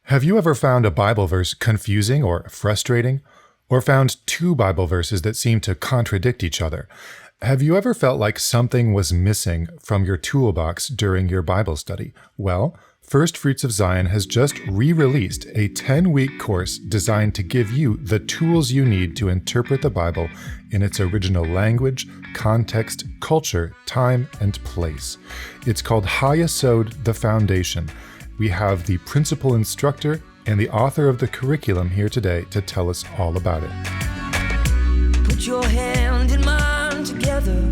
Have you ever found a Bible verse confusing or frustrating? Or found two Bible verses that seem to contradict each other? Have you ever felt like something was missing from your toolbox during your Bible study? Well, First Fruits of Zion has just re-released a 10-week course designed to give you the tools you need to interpret the Bible in its original language, context, culture, time, and place. It's called HaYesod, the Foundation. We have the principal instructor and the author of the curriculum here today to tell us all about it. Put your hand in mine together.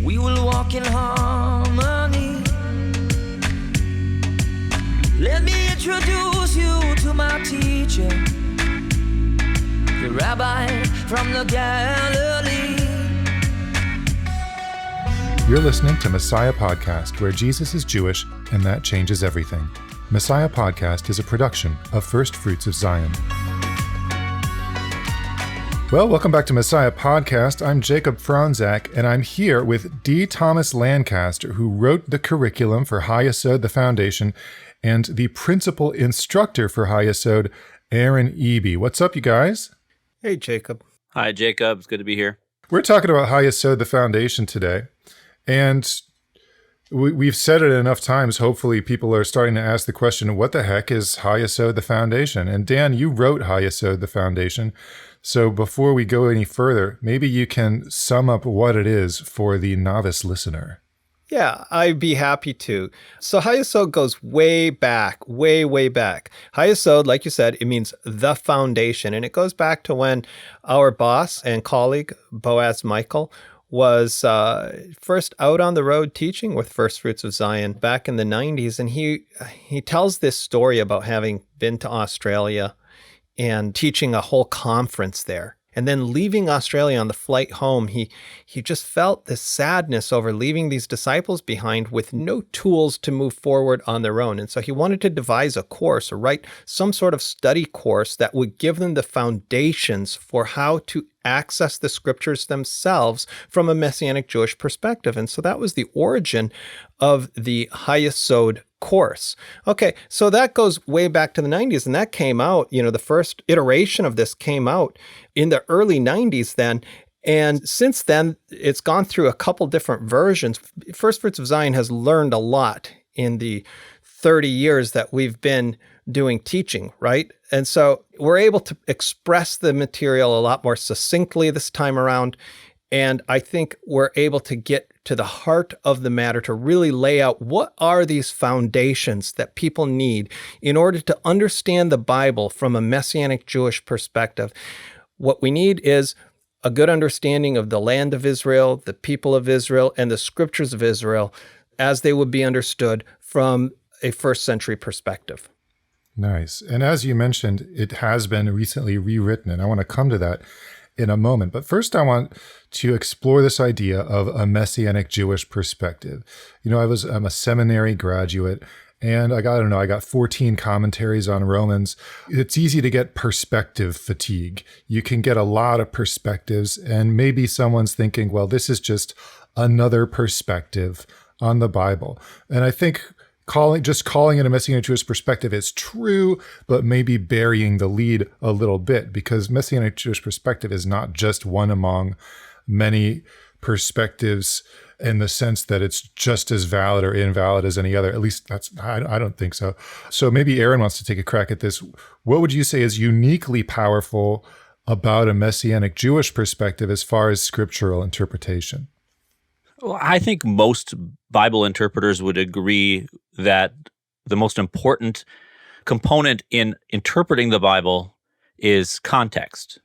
We will walk in harmony. Let me introduce you to my teacher, the rabbi from the Galilee. You're listening to Messiah Podcast, where Jesus is Jewish and that changes everything. Messiah Podcast is a production of First Fruits of Zion. Well, welcome back to Messiah Podcast. I'm Jacob Franzak, and I'm here with D. Thomas Lancaster, who wrote the curriculum for HaYesod, the Foundation, and the principal instructor for HaYesod, Aaron Eby. What's up, you guys? Hey, Jacob. Hi, Jacob. It's good to be here. We're talking about HaYesod, the Foundation today, and we've said it enough times. Hopefully, people are starting to ask the question, what the heck is HaYesod, the Foundation? And Dan, you wrote HaYesod, the Foundation. So before we go any further, maybe you can sum up what it is for the novice listener. Yeah, I'd be happy to. So HaYesod goes way back, way back. HaYesod, like you said, it means the foundation. And it goes back to when our boss and colleague, Boaz Michael, was first out on the road teaching with First Fruits of Zion back in the 90s. And he tells this story about having been to Australia and teaching a whole conference there. And then leaving Australia on the flight home, he just felt this sadness over leaving these disciples behind with no tools to move forward on their own. And so he wanted to devise a course or write some sort of study course that would give them the foundations for how to access the scriptures themselves from a Messianic Jewish perspective. And so that was the origin of the HaYesod course. Okay, so that goes way back to the 90s, and that came out, the first iteration of this came out in the early 90s then. And since then, it's gone through a couple different versions. First Fruits of Zion has learned a lot in the 30 years that we've been doing teaching, right? And so we're able to express the material a lot more succinctly this time around. And I think we're able to get to the heart of the matter to really lay out what are these foundations that people need in order to understand the Bible from a Messianic Jewish perspective. What we need is a good understanding of the land of Israel, the people of Israel, and the scriptures of Israel as they would be understood from a first century perspective. Nice. And as you mentioned, it has been recently rewritten, and I want to come to that in a moment. But first, I want to explore this idea of a Messianic Jewish perspective. I'm a seminary graduate, and I got 14 commentaries on Romans. It's easy to get perspective fatigue. You can get a lot of perspectives, and maybe someone's thinking, well, this is just another perspective on the Bible. And I think calling it a Messianic Jewish perspective is true, but maybe burying the lead a little bit, because Messianic Jewish perspective is not just one among many perspectives in the sense that it's just as valid or invalid as any other. At least I don't think so. So maybe Aaron wants to take a crack at this. What would you say is uniquely powerful about a Messianic Jewish perspective as far as scriptural interpretation? Well, I think most Bible interpreters would agree that the most important component in interpreting the Bible is context,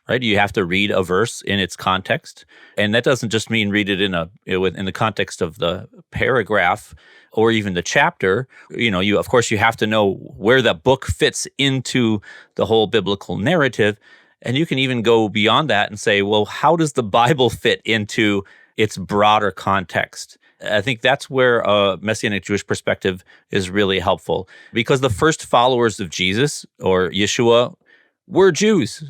right? You have to read a verse in its context, and that doesn't just mean read it in the context of the paragraph or even the chapter. You of course you have to know where the book fits into the whole biblical narrative, and you can even go beyond that and say, well, how does the Bible fit into its broader context? I think that's where a Messianic Jewish perspective is really helpful, because the first followers of Jesus, or Yeshua, were Jews.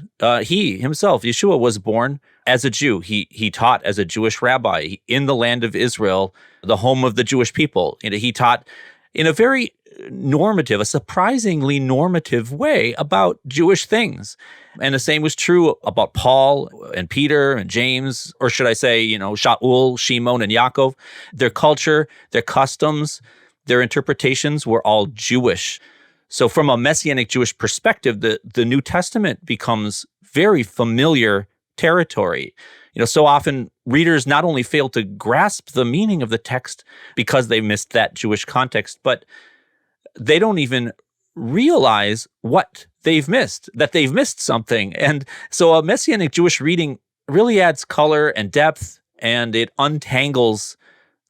He himself, Yeshua, was born as a Jew. He taught as a Jewish rabbi in the land of Israel, the home of the Jewish people. And he taught in a very normative, a surprisingly normative way about Jewish things. And the same was true about Paul and Peter and James, or should I say, Shaul, Shimon, and Yaakov. Their culture, their customs, their interpretations were all Jewish. So from a Messianic Jewish perspective, the New Testament becomes very familiar territory. So often readers not only fail to grasp the meaning of the text because they missed that Jewish context, but they don't even realize what they've missed, that they've missed something. And so a Messianic Jewish reading really adds color and depth, and it untangles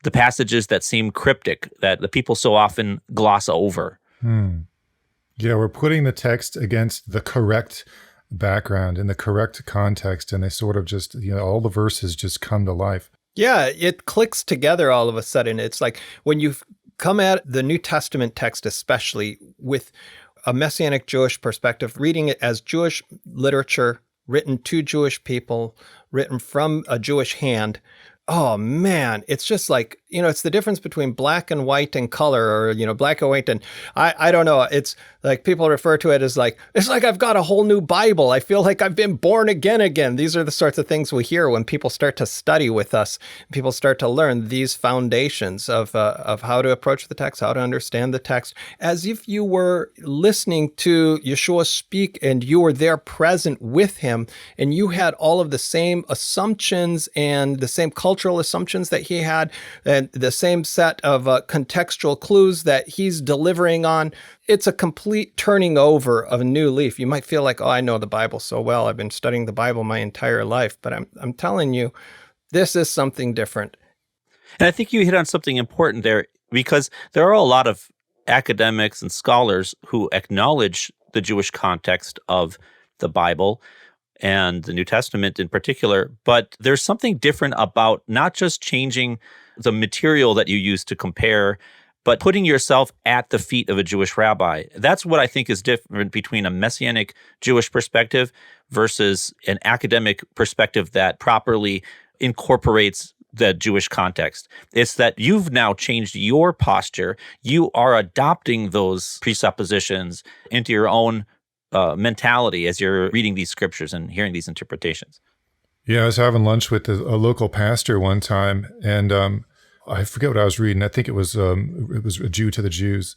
the passages that seem cryptic, that the people so often gloss over. Yeah, we're putting the text against the correct background in the correct context, and they sort of just, all the verses just come to life. Yeah, it clicks together all of a sudden. It's like when you come at the New Testament text, especially with a Messianic Jewish perspective, reading it as Jewish literature, written to Jewish people, written from a Jewish hand. Oh man, it's just like, it's the difference between black and white and color, or, black and white. And I don't know. It's like people refer to it as like, it's like I've got a whole new Bible. I feel like I've been born again. These are the sorts of things we hear when people start to study with us. People start to learn these foundations of how to approach the text, how to understand the text, as if you were listening to Yeshua speak and you were there present with him, and you had all of the same assumptions and the same cultural assumptions that he had, and the same set of contextual clues that he's delivering on. It's a complete turning over of a new leaf. You might feel like, oh, I know the Bible so well. I've been studying the Bible my entire life. But I'm telling you, this is something different. And I think you hit on something important there, because there are a lot of academics and scholars who acknowledge the Jewish context of the Bible and the New Testament in particular, but there's something different about not just changing the material that you use to compare, but putting yourself at the feet of a Jewish rabbi. That's what I think is different between a Messianic Jewish perspective versus an academic perspective that properly incorporates the Jewish context. It's that you've now changed your posture. You are adopting those presuppositions into your own mentality as you're reading these scriptures and hearing these interpretations. Yeah, I was having lunch with a local pastor one time, and I forget what I was reading. I think it was a Jew to the Jews,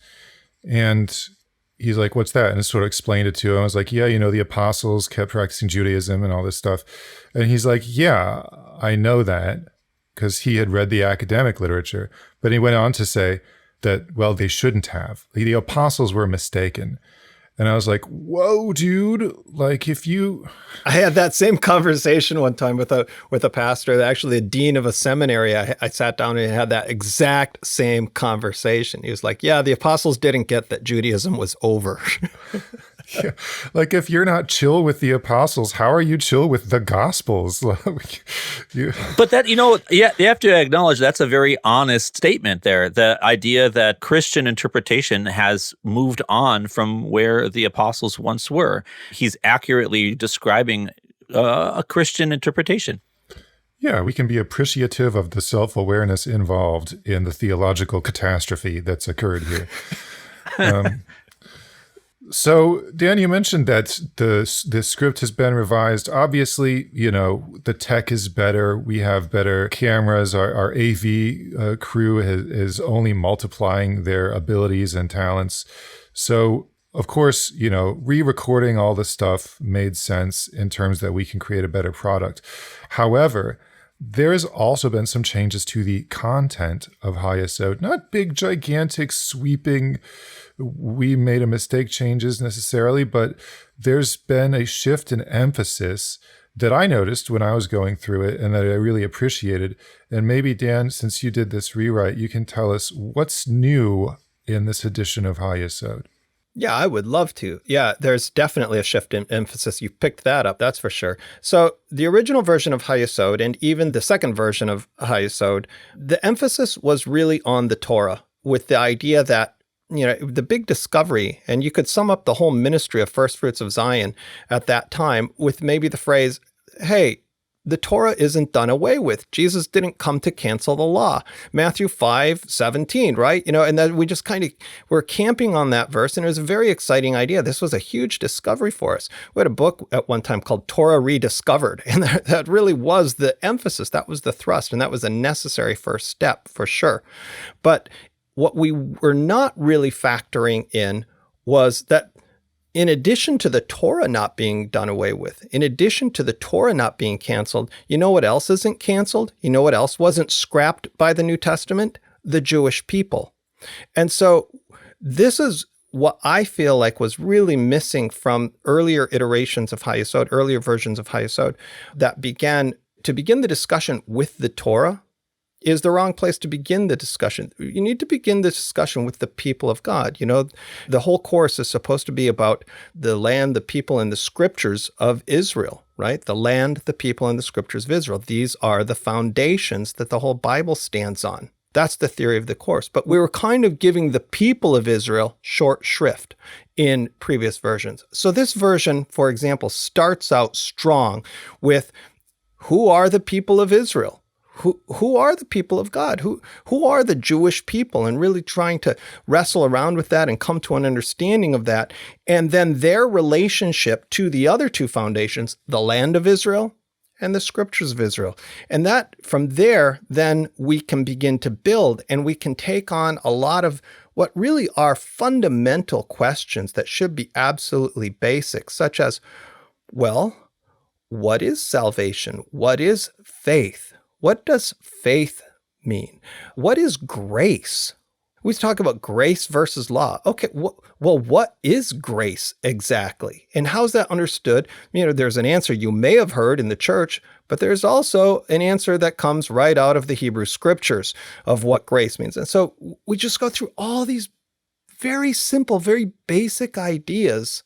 and he's like, "What's that?" And I sort of explained it to him. I was like, "Yeah, the apostles kept practicing Judaism and all this stuff," and he's like, "Yeah, I know that," because he had read the academic literature. But he went on to say that, well, they shouldn't have. The apostles were mistaken. And I was like, whoa, dude, like I had that same conversation one time with a pastor, actually a dean of a seminary. I sat down and had that exact same conversation. He was like, yeah, the apostles didn't get that Judaism was over. Yeah. Like, if you're not chill with the apostles, how are you chill with the gospels? But that, you have to acknowledge that's a very honest statement there. The idea that Christian interpretation has moved on from where the apostles once were. He's accurately describing a Christian interpretation. Yeah, we can be appreciative of the self-awareness involved in the theological catastrophe that's occurred here. So, Dan, you mentioned that the script has been revised. Obviously, the tech is better. We have better cameras. Our AV crew is only multiplying their abilities and talents. So, of course, re-recording all the stuff made sense in terms that we can create a better product. However, there has also been some changes to the content of HaYesod. Not big, gigantic, sweeping, we made a mistake changes necessarily, but there's been a shift in emphasis that I noticed when I was going through it and that I really appreciated. And maybe, Dan, since you did this rewrite, you can tell us what's new in this edition of HaYesod. Yeah, I would love to. Yeah, there's definitely a shift in emphasis. You picked that up, that's for sure. So the original version of HaYesod and even the second version of HaYesod, the emphasis was really on the Torah, with the idea that the big discovery, and you could sum up the whole ministry of First Fruits of Zion at that time with maybe the phrase, hey, the Torah isn't done away with. Jesus didn't come to cancel the law. Matthew 5:17, right? And then we just we're camping on that verse, and it was a very exciting idea. This was a huge discovery for us. We had a book at one time called Torah Rediscovered, and that really was the emphasis. That was the thrust, and that was a necessary first step for sure. But what we were not really factoring in was that in addition to the Torah not being done away with, in addition to the Torah not being canceled, you know what else isn't canceled? You know what else wasn't scrapped by the New Testament? The Jewish people. And so this is what I feel like was really missing from earlier iterations of HaYesod, earlier versions of HaYesod, that begin the discussion with the Torah is the wrong place to begin the discussion. You need to begin the discussion with the people of God. The whole course is supposed to be about the land, the people, and the scriptures of Israel, right? The land, the people, and the scriptures of Israel. These are the foundations that the whole Bible stands on. That's the theory of the course. But we were kind of giving the people of Israel short shrift in previous versions. So this version, for example, starts out strong with who are the people of Israel? Who are the people of God? Who are the Jewish people? And really trying to wrestle around with that and come to an understanding of that. And then their relationship to the other two foundations, the land of Israel and the scriptures of Israel. And that from there, then we can begin to build, and we can take on a lot of what really are fundamental questions that should be absolutely basic, such as, well, what is salvation? What is faith? What does faith mean? What is grace? We talk about grace versus law. Okay, well, what is grace exactly? And how's that understood? There's an answer you may have heard in the church, but there's also an answer that comes right out of the Hebrew scriptures of what grace means. And so we just go through all these very simple, very basic ideas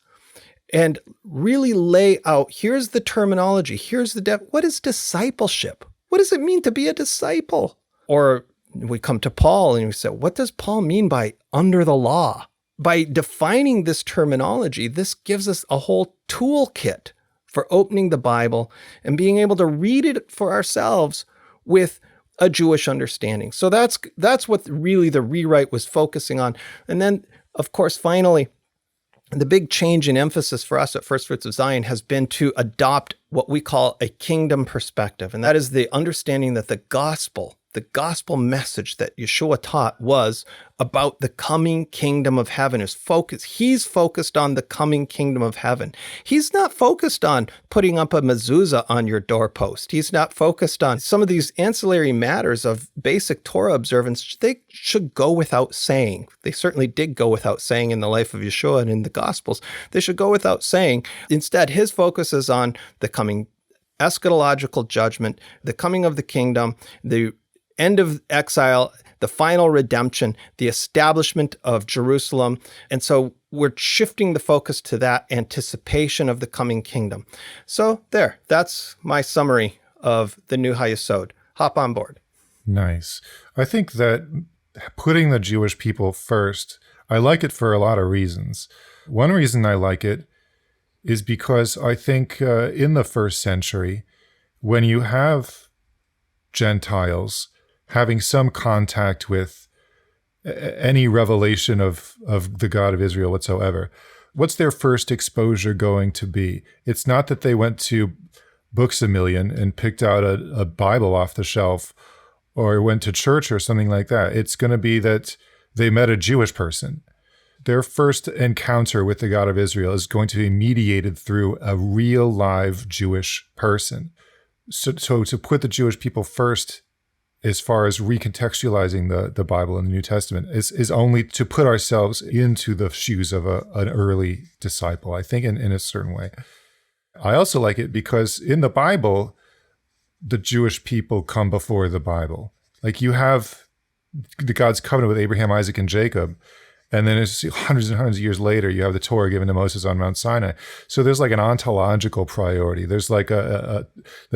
and really lay out, here's the terminology, here's the what is discipleship? What does it mean to be a disciple? Or we come to Paul and we say, what does Paul mean by under the law? By defining this terminology, this gives us a whole toolkit for opening the Bible and being able to read it for ourselves with a Jewish understanding. So that's what really the rewrite was focusing on. And then, of course, finally, the big change in emphasis for us at First Fruits of Zion has been to adopt what we call a kingdom perspective. And that is the understanding that the gospel message that Yeshua taught was about the coming kingdom of heaven. He's focused on the coming kingdom of heaven. He's not focused on putting up a mezuzah on your doorpost. He's not focused on some of these ancillary matters of basic Torah observance. They should go without saying. They certainly did go without saying in the life of Yeshua and in the Gospels. They should go without saying. Instead, his focus is on the coming eschatological judgment, the coming of the kingdom, the end of exile, the final redemption, the establishment of Jerusalem. And so we're shifting the focus to that anticipation of the coming kingdom. So that's my summary of the new HaYesod. Hop on board. Nice. I think that putting the Jewish people first, I like it for a lot of reasons. One reason I like it is because I think in the first century, when you have Gentiles having some contact with any revelation of the God of Israel whatsoever, what's their first exposure going to be? It's not that they went to Books A Million and picked out a Bible off the shelf or went to church or something like that. It's going to be that they met a Jewish person. Their first encounter with the God of Israel is going to be mediated through a real live Jewish person. So to put the Jewish people first as far as recontextualizing the Bible and the New Testament is only to put ourselves into the shoes of an early disciple, I think, in a certain way. I also like it because in the Bible, the Jewish people come before the Bible. Like you have the God's covenant with Abraham, Isaac, and Jacob, and then it's hundreds and hundreds of years later, you have the Torah given to Moses on Mount Sinai. So there's like an ontological priority. There's like the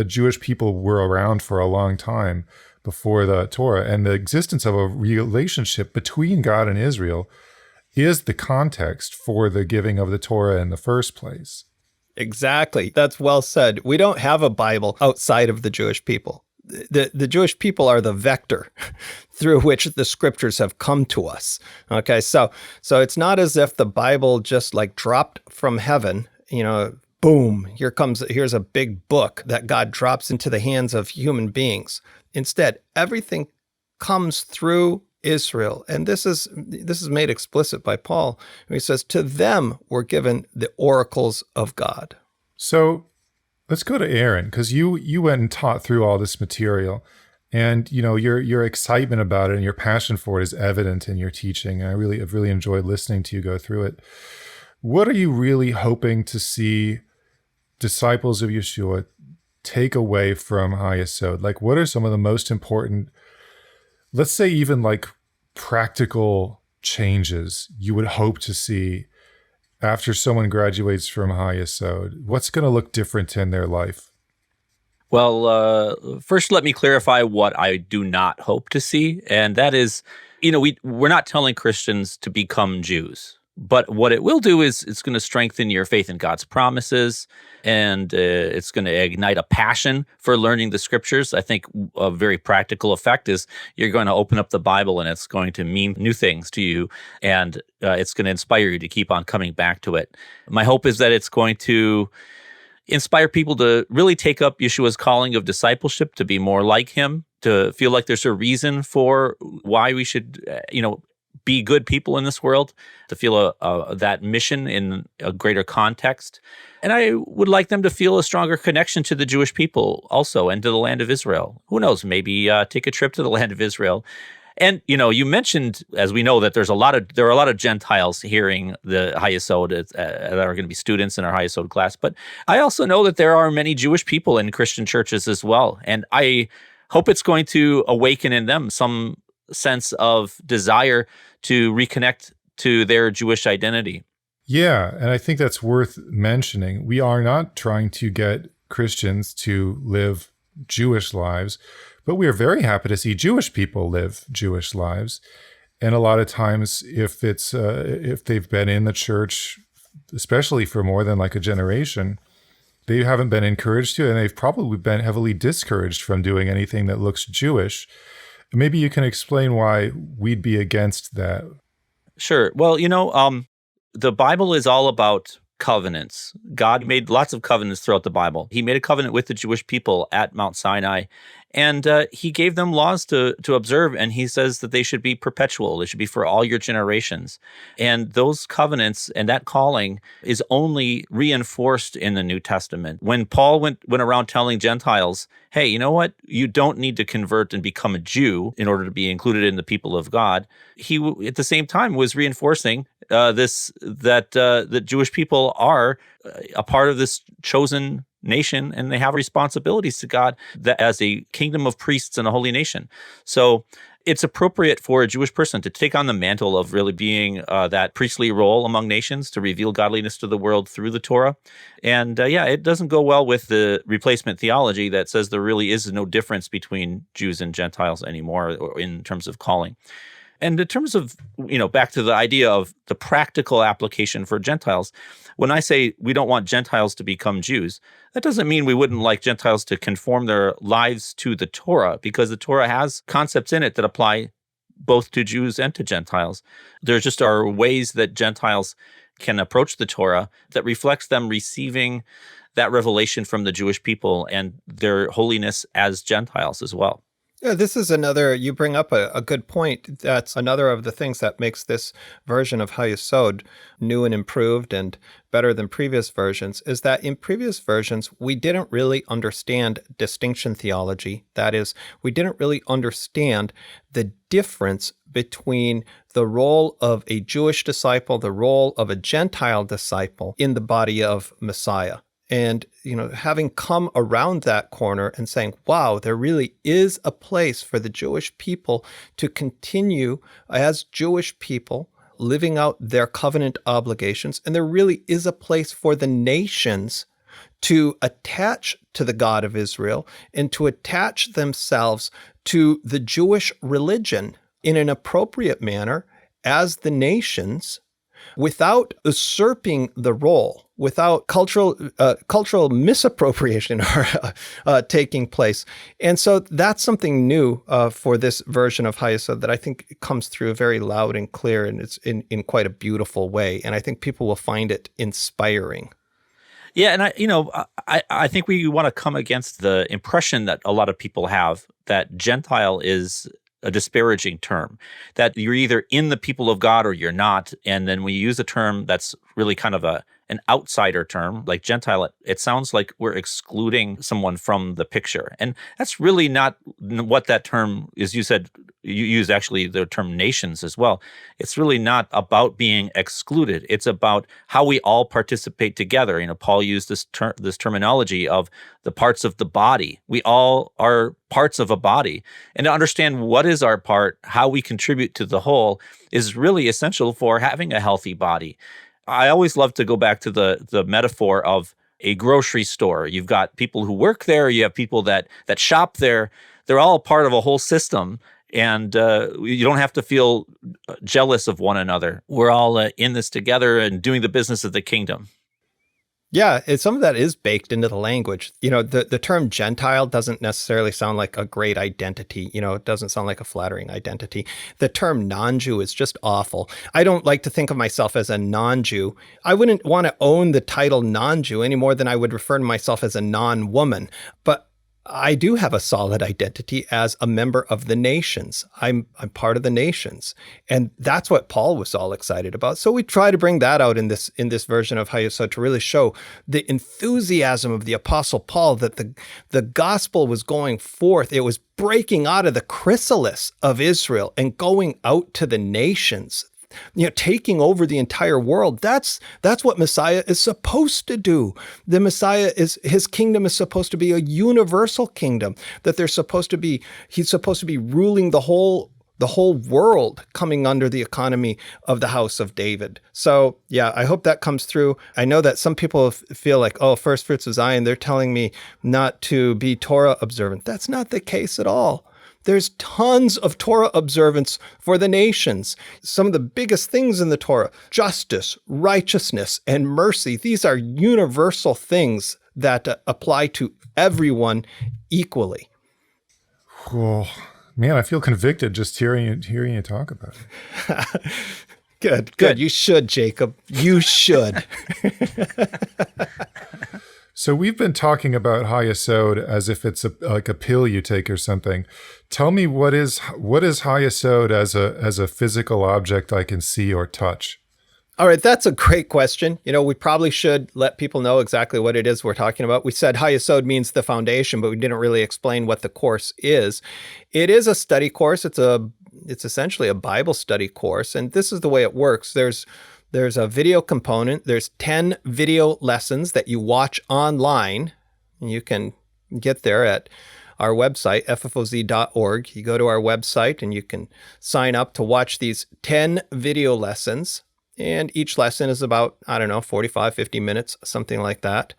Jewish people were around for a long time before the Torah, and the existence of a relationship between God and Israel is the context for the giving of the Torah in the first place. Exactly. That's well said. We don't have a Bible outside of the Jewish people. The Jewish people are the vector through which the scriptures have come to us. Okay, so it's not as if the Bible just like dropped from heaven, boom, here's a big book that God drops into the hands of human beings. Instead, everything comes through Israel. And this is made explicit by Paul. He says, to them were given the oracles of God. So let's go to Aaron, because you went and taught through all this material. And your excitement about it and your passion for it is evident in your teaching. And I've really enjoyed listening to you go through it. What are you really hoping to see disciples of Yeshua take away from HaYesod? Like, what are some of the most important, let's say even like practical changes you would hope to see after someone graduates from HaYesod? What's going to look different in their life? Well, first, let me clarify what I do not hope to see. And that is, we're not telling Christians to become Jews. But what it will do is it's going to strengthen your faith in God's promises, and it's going to ignite a passion for learning the scriptures. I think a very practical effect is you're going to open up the Bible and it's going to mean new things to you, and it's going to inspire you to keep on coming back to it. My hope is that it's going to inspire people to really take up Yeshua's calling of discipleship, to be more like him, to feel like there's a reason for why we should, be good people in this world, to feel that mission in a greater context. And I would like them to feel a stronger connection to the Jewish people also, and to the land of Israel. Who knows, maybe take a trip to the land of Israel. And, you mentioned, as we know, that there are a lot of Gentiles hearing the HaYesod that are going to be students in our HaYesod class. But I also know that there are many Jewish people in Christian churches as well. And I hope it's going to awaken in them some sense of desire to reconnect to their Jewish identity. Yeah, and I think that's worth mentioning. We are not trying to get Christians to live Jewish lives, but we are very happy to see Jewish people live Jewish lives. And a lot of times, if they've been in the church, especially for more than like a generation, they haven't been encouraged to, and they've probably been heavily discouraged from doing anything that looks Jewish. Maybe you can explain why we'd be against that. Sure. Well, the Bible is all about covenants. God made lots of covenants throughout the Bible. He made a covenant with the Jewish people at Mount Sinai, and he gave them laws to observe, and he says that they should be perpetual. They should be for all your generations. And those covenants and that calling is only reinforced in the New Testament. When Paul went around telling Gentiles, hey, you know what? You don't need to convert and become a Jew in order to be included in the people of God. He, at the same time, was reinforcing that the Jewish people are a part of this chosen nation, and they have responsibilities to God as a kingdom of priests and a holy nation. So it's appropriate for a Jewish person to take on the mantle of really being that priestly role among nations, to reveal godliness to the world through the Torah. And it doesn't go well with the replacement theology that says there really is no difference between Jews and Gentiles anymore, or in terms of calling. And in terms of, back to the idea of the practical application for Gentiles, when I say we don't want Gentiles to become Jews, that doesn't mean we wouldn't like Gentiles to conform their lives to the Torah, because the Torah has concepts in it that apply both to Jews and to Gentiles. There just are ways that Gentiles can approach the Torah that reflects them receiving that revelation from the Jewish people and their holiness as Gentiles as well. Yeah, this is you bring up a good point. That's another of the things that makes this version of HaYesod new and improved and better than previous versions, is that in previous versions, we didn't really understand distinction theology. That is, we didn't really understand the difference between the role of a Jewish disciple, the role of a Gentile disciple in the body of Messiah. And, having come around that corner and saying, wow, there really is a place for the Jewish people to continue as Jewish people living out their covenant obligations. And there really is a place for the nations to attach to the God of Israel and to attach themselves to the Jewish religion in an appropriate manner as the nations, without usurping the role without cultural misappropriation taking place. And so that's something new for this version of HaYesod that I think comes through very loud and clear, and it's in quite a beautiful way. And I think people will find it inspiring. Yeah, and I think we want to come against the impression that a lot of people have that Gentile is a disparaging term, that you're either in the people of God or you're not. And then we use a term that's really kind of an outsider term, like Gentile. It sounds like we're excluding someone from the picture. And that's really not what that term is. You said you used actually the term nations as well. It's really not about being excluded. It's about how we all participate together. Paul used this terminology of the parts of the body. We all are parts of a body. And to understand what is our part, how we contribute to the whole, is really essential for having a healthy body. I always love to go back to the metaphor of a grocery store. You've got people who work there, you have people that shop there. They're all part of a whole system, and you don't have to feel jealous of one another. We're all in this together and doing the business of the kingdom. Yeah, some of that is baked into the language. The term Gentile doesn't necessarily sound like a great identity. It doesn't sound like a flattering identity. The term non-Jew is just awful. I don't like to think of myself as a non-Jew. I wouldn't want to own the title non-Jew any more than I would refer to myself as a non-woman. But I do have a solid identity as a member of the nations. I'm part of the nations. And that's what Paul was all excited about. So we try to bring that out in this version of HaYesod to really show the enthusiasm of the Apostle Paul that the gospel was going forth. It was breaking out of the chrysalis of Israel and going out to the nations. Taking over the entire world. That's what Messiah is supposed to do. The Messiah his kingdom is supposed to be a universal kingdom, that he's supposed to be ruling the whole world, coming under the economy of the house of David. So yeah, I hope that comes through. I know that some people feel like, first fruits of Zion, they're telling me not to be Torah observant. That's not the case at all. There's tons of Torah observance for the nations. Some of the biggest things in the Torah, justice, righteousness, and mercy, these are universal things that apply to everyone equally. Oh, man, I feel convicted just hearing you talk about it. Good. You should, Jacob. You should. So we've been talking about HaYesod as if it's like a pill you take or something. Tell me, what is HaYesod as a physical object I can see or touch? All right, that's a great question. We probably should let people know exactly what it is we're talking about. We said HaYesod means the foundation, but we didn't really explain what the course is. It is a study course. It's essentially a Bible study course, and this is the way it works. There's a video component. There's 10 video lessons that you watch online. You can get there at our website, ffoz.org. You go to our website and you can sign up to watch these 10 video lessons. And each lesson is about, 45, 50 minutes, something like that.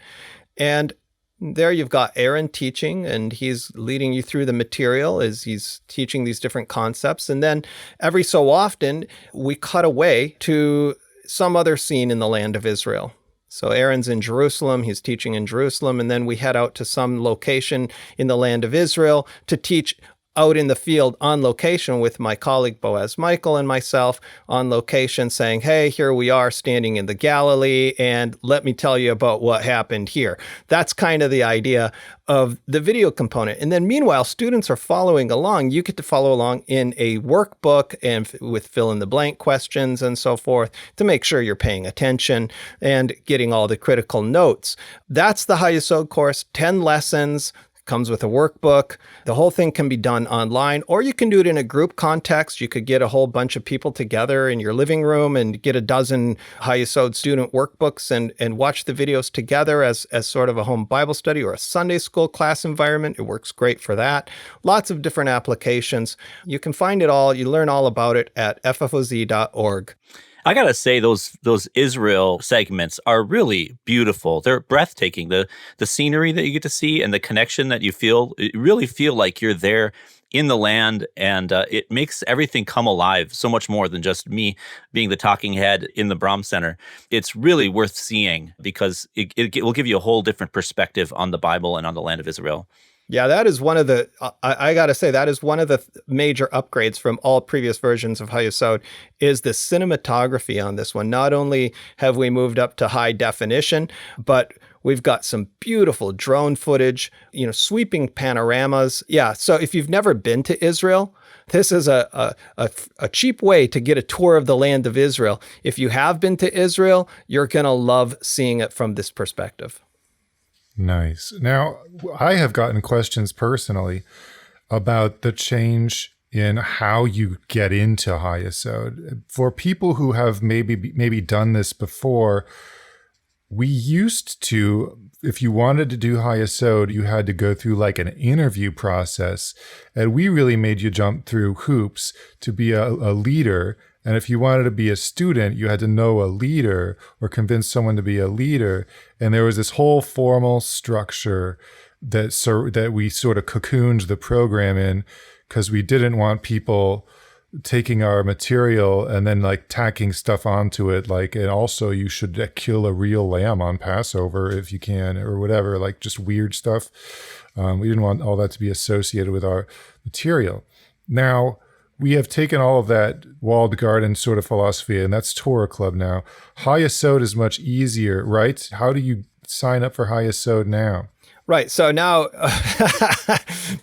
And there you've got Aaron teaching, and he's leading you through the material as he's teaching these different concepts. And then every so often, we cut away to some other scene in the land of Israel. So Aaron's in Jerusalem, he's teaching in Jerusalem, and then we head out to some location in the land of Israel to teach out in the field on location with my colleague Boaz Michael and myself on location, saying, hey, here we are standing in the Galilee, and let me tell you about what happened here. That's kind of the idea of the video component. And then meanwhile, students are following along. You get to follow along in a workbook and with fill in the blank questions and so forth to make sure you're paying attention and getting all the critical notes. That's the HaYesod course, 10 lessons. Comes with a workbook. The whole thing can be done online, or you can do it in a group context. You could get a whole bunch of people together in your living room and get a dozen HaYesod student workbooks and watch the videos together as sort of a home Bible study or a Sunday school class environment. It works great for that. Lots of different applications. You can find it all. You learn all about it at ffoz.org. I gotta say, those Israel segments are really beautiful. They're breathtaking. The scenery that you get to see and the connection that you feel, you really feel like you're there in the land, and it makes everything come alive so much more than just me being the talking head in the Brahm Center. It's really worth seeing because it will give you a whole different perspective on the Bible and on the land of Israel. Yeah, that is one of the, I got to say, that is one of the major upgrades from all previous versions of HaYesod is the cinematography on this one. Not only have we moved up to high definition, but we've got some beautiful drone footage, sweeping panoramas. Yeah, so if you've never been to Israel, this is a cheap way to get a tour of the land of Israel. If you have been to Israel, you're going to love seeing it from this perspective. Nice. Now, I have gotten questions personally about the change in how you get into HaYesod. For people who have maybe done this before, we used to, if you wanted to do HaYesod, you had to go through like an interview process, and we really made you jump through hoops to be a leader. And if you wanted to be a student, you had to know a leader or convince someone to be a leader. And there was this whole formal structure that we sort of cocooned the program in because we didn't want people taking our material and then like tacking stuff onto it. Like, and also you should kill a real lamb on Passover if you can, or whatever, like just weird stuff. We didn't want all that to be associated with our material. Now, we have taken all of that walled garden sort of philosophy, and that's Torah Club now. HaYesod is much easier, right? How do you sign up for HaYesod now? Right. So now,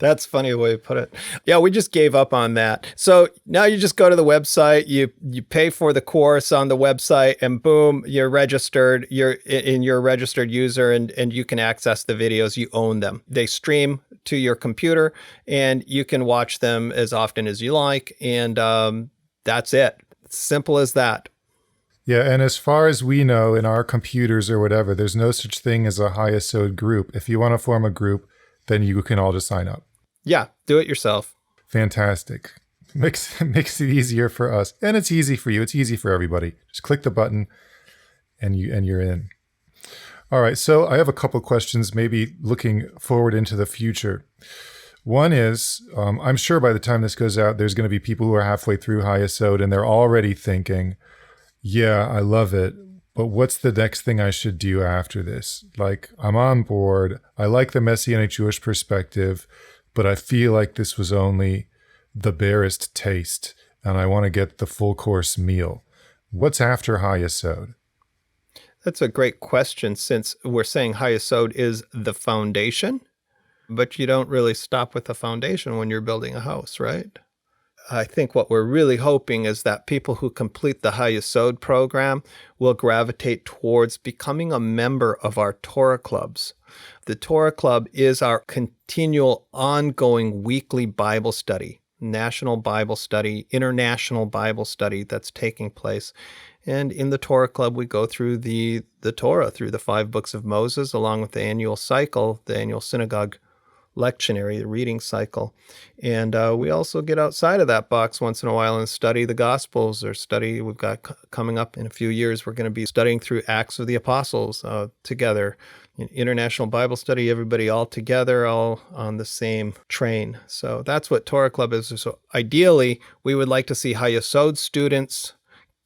that's a funny way to put it. Yeah, we just gave up on that. So now you just go to the website, you pay for the course on the website, and boom, you're registered. You're a registered user, and you can access the videos. You own them. They stream to your computer, and you can watch them as often as you like. And that's it. Simple as that. Yeah, and as far as we know in our computers or whatever, there's no such thing as a HaYesod group. If you want to form a group, then you can all just sign up. Yeah, do it yourself. Fantastic. Makes it easier for us. And it's easy for you. It's easy for everybody. Just click the button and you're in. All right, so I have a couple questions, maybe looking forward into the future. One is, I'm sure by the time this goes out, there's going to be people who are halfway through HaYesod and they're already thinking, yeah, I love it, but what's the next thing I should do after this? Like, I'm on board. I like the Messianic Jewish perspective, but I feel like this was only the barest taste, and I want to get the full course meal. What's after HaYesod? That's a great question, since we're saying HaYesod is the foundation, but you don't really stop with the foundation when you're building a house, right? I think what we're really hoping is that people who complete the HaYesod program will gravitate towards becoming a member of our Torah clubs. The Torah Club is our continual, ongoing weekly Bible study, national Bible study, international Bible study that's taking place. And in the Torah Club, we go through the Torah, through the 5 books of Moses, along with the annual cycle, the annual synagogue lectionary, the reading cycle. And we also get outside of that box once in a while and study the Gospels, or we've got coming up in a few years, we're going to be studying through Acts of the Apostles together. International Bible study, everybody all together, all on the same train. So that's what Torah Club is. So ideally, we would like to see HaYesod students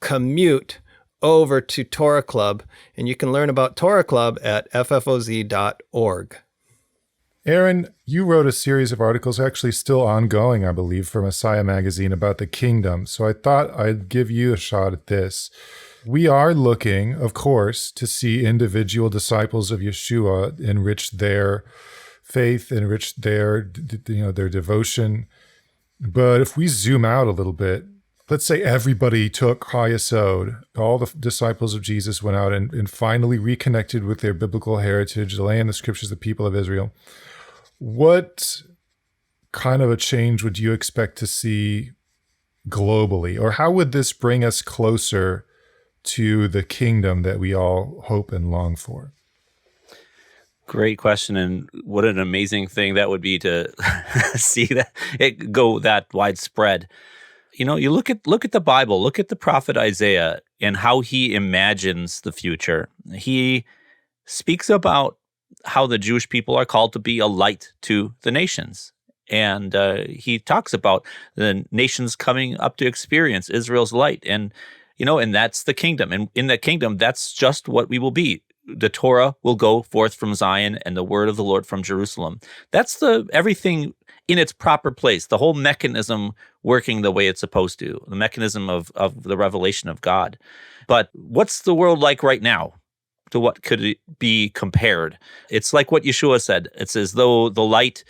commute over to Torah Club, and you can learn about Torah Club at ffoz.org. Aaron, you wrote a series of articles, actually still ongoing, I believe, for Messiah Magazine about the kingdom. So I thought I'd give you a shot at this. We are looking, of course, to see individual disciples of Yeshua enrich their faith, enrich their devotion. But if we zoom out a little bit, let's say everybody took HaYesod, all the disciples of Jesus went out and finally reconnected with their biblical heritage, the land, the scriptures, the people of Israel. What kind of a change would you expect to see globally? Or how would this bring us closer to the kingdom that we all hope and long for? Great question, and what an amazing thing that would be to see that it go that widespread. You look at the Bible, look at the prophet Isaiah and how he imagines the future. He speaks about how the Jewish people are called to be a light to the nations. And he talks about the nations coming up to experience Israel's light. And, and that's the kingdom. And in that kingdom, that's just what we will be. The Torah will go forth from Zion and the word of the Lord from Jerusalem. That's everything in its proper place, the whole mechanism working the way it's supposed to, the mechanism of the revelation of God. But what's the world like right now? To what could it be compared? It's like what Yeshua said. It's as though the light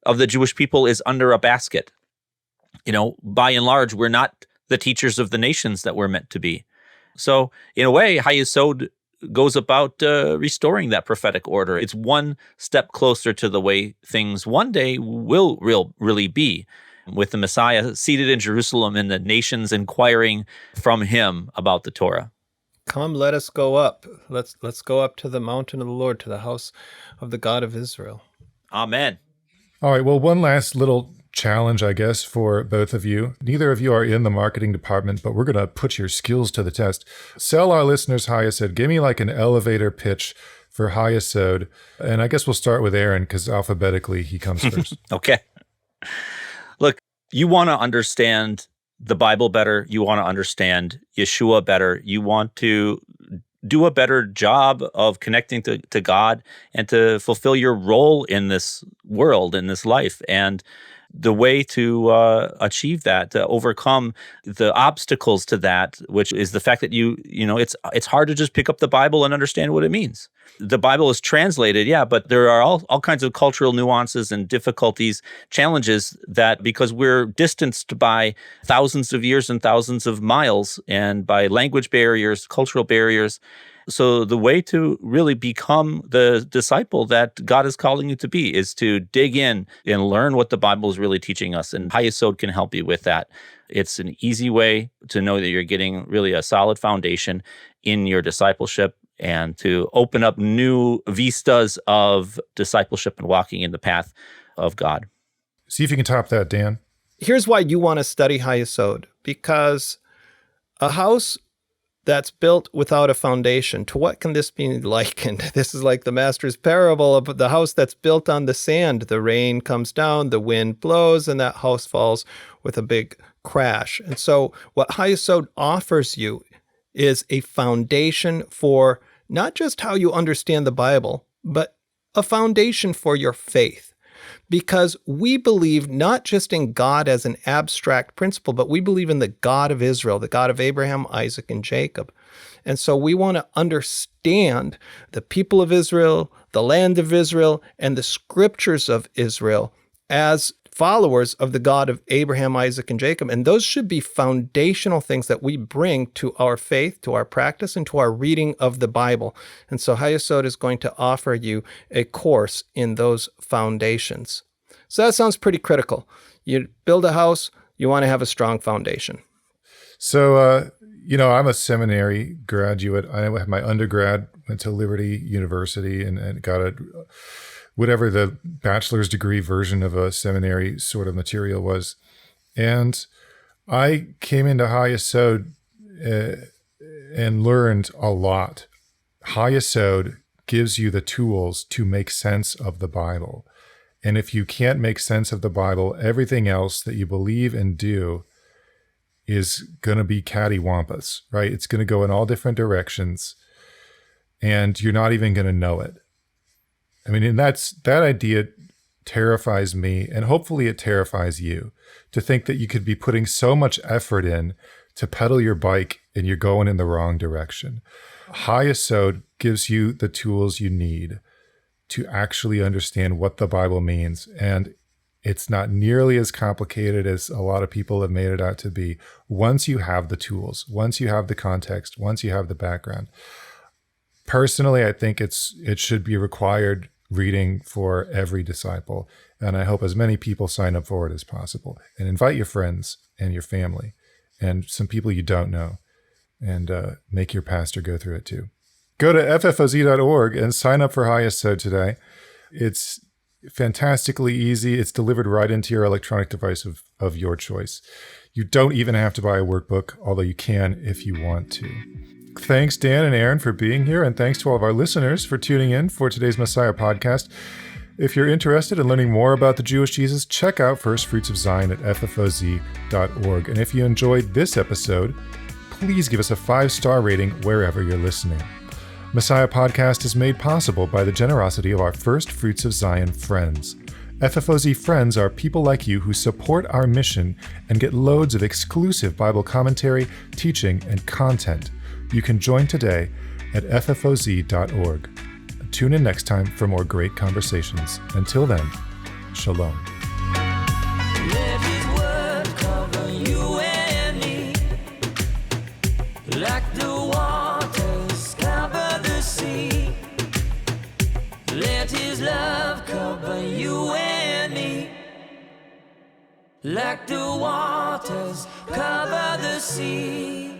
of the Jewish people is under a basket. By and large, we're not the teachers of the nations that we're meant to be. So in a way, HaYesod goes about restoring that prophetic order. It's one step closer to the way things one day will really be, with the Messiah seated in Jerusalem and the nations inquiring from him about the Torah. Come, let us go up. Let's go up to the mountain of the Lord, to the house of the God of Israel. Amen. All right, well, one last little challenge, I guess, for both of you. Neither of you are in the marketing department, but we're going to put your skills to the test. Sell our listeners HaYesod. Give me like an elevator pitch for HaYesod. And I guess we'll start with Aaron, because alphabetically he comes first. Okay. Look, you want to understand the Bible better. You want to understand Yeshua better. You want to do a better job of connecting to God and to fulfill your role in this world, in this life. And the way to achieve that, to overcome the obstacles to that, which is the fact that it's hard to just pick up the Bible and understand what it means. The Bible is translated, yeah, but there are all kinds of cultural nuances and difficulties, challenges that, because we're distanced by thousands of years and thousands of miles, and by language barriers, cultural barriers. So the way to really become the disciple that God is calling you to be is to dig in and learn what the Bible is really teaching us. And HaYesod can help you with that. It's an easy way to know that you're getting really a solid foundation in your discipleship, and to open up new vistas of discipleship and walking in the path of God. See if you can top that, Dan. Here's why you want to study HaYesod, because a house that's built without a foundation, to what can this be likened? This is like the master's parable of the house that's built on the sand. The rain comes down, the wind blows, and that house falls with a big crash. And so what HaYesod offers you is a foundation for not just how you understand the Bible, but a foundation for your faith. Because we believe not just in God as an abstract principle, but we believe in the God of Israel, the God of Abraham, Isaac, and Jacob. And so we want to understand the people of Israel, the land of Israel, and the scriptures of Israel as followers of the God of Abraham, Isaac, and Jacob. And those should be foundational things that we bring to our faith, to our practice, and to our reading of the Bible. And so HaYesod is going to offer you a course in those foundations. So that sounds pretty critical. You build a house, you want to have a strong foundation. So, I'm a seminary graduate. I had my undergrad, went to Liberty University and got whatever the bachelor's degree version of a seminary sort of material was. And I came into HaYesod and learned a lot. HaYesod gives you the tools to make sense of the Bible. And if you can't make sense of the Bible, everything else that you believe and do is going to be cattywampus, right? It's going to go in all different directions, and you're not even going to know it. I mean, and that idea terrifies me, and hopefully it terrifies you, to think that you could be putting so much effort in to pedal your bike and you're going in the wrong direction. HaYesod gives you the tools you need to actually understand what the Bible means, and it's not nearly as complicated as a lot of people have made it out to be once you have the tools, once you have the context, once you have the background. Personally, I think it should be required reading for every disciple. And I hope as many people sign up for it as possible. And invite your friends and your family and some people you don't know, and make your pastor go through it too. Go to ffoz.org and sign up for HaYesod today. It's fantastically easy. It's delivered right into your electronic device of your choice. You don't even have to buy a workbook, although you can if you want to. Thanks, Dan and Aaron, for being here, and thanks to all of our listeners for tuning in for today's Messiah podcast. If you're interested in learning more about the Jewish Jesus, check out First Fruits of Zion at ffoz.org. And if you enjoyed this episode, please give us a 5-star rating wherever you're listening. Messiah Podcast is made possible by the generosity of our First Fruits of Zion friends. FFOZ friends are people like you who support our mission and get loads of exclusive Bible commentary, teaching, and content. You can join today at ffoz.org. Tune in next time for more great conversations. Until then, shalom. Let his word cover you and me, like the waters cover the sea. Let his love cover you and me, like the waters cover the sea.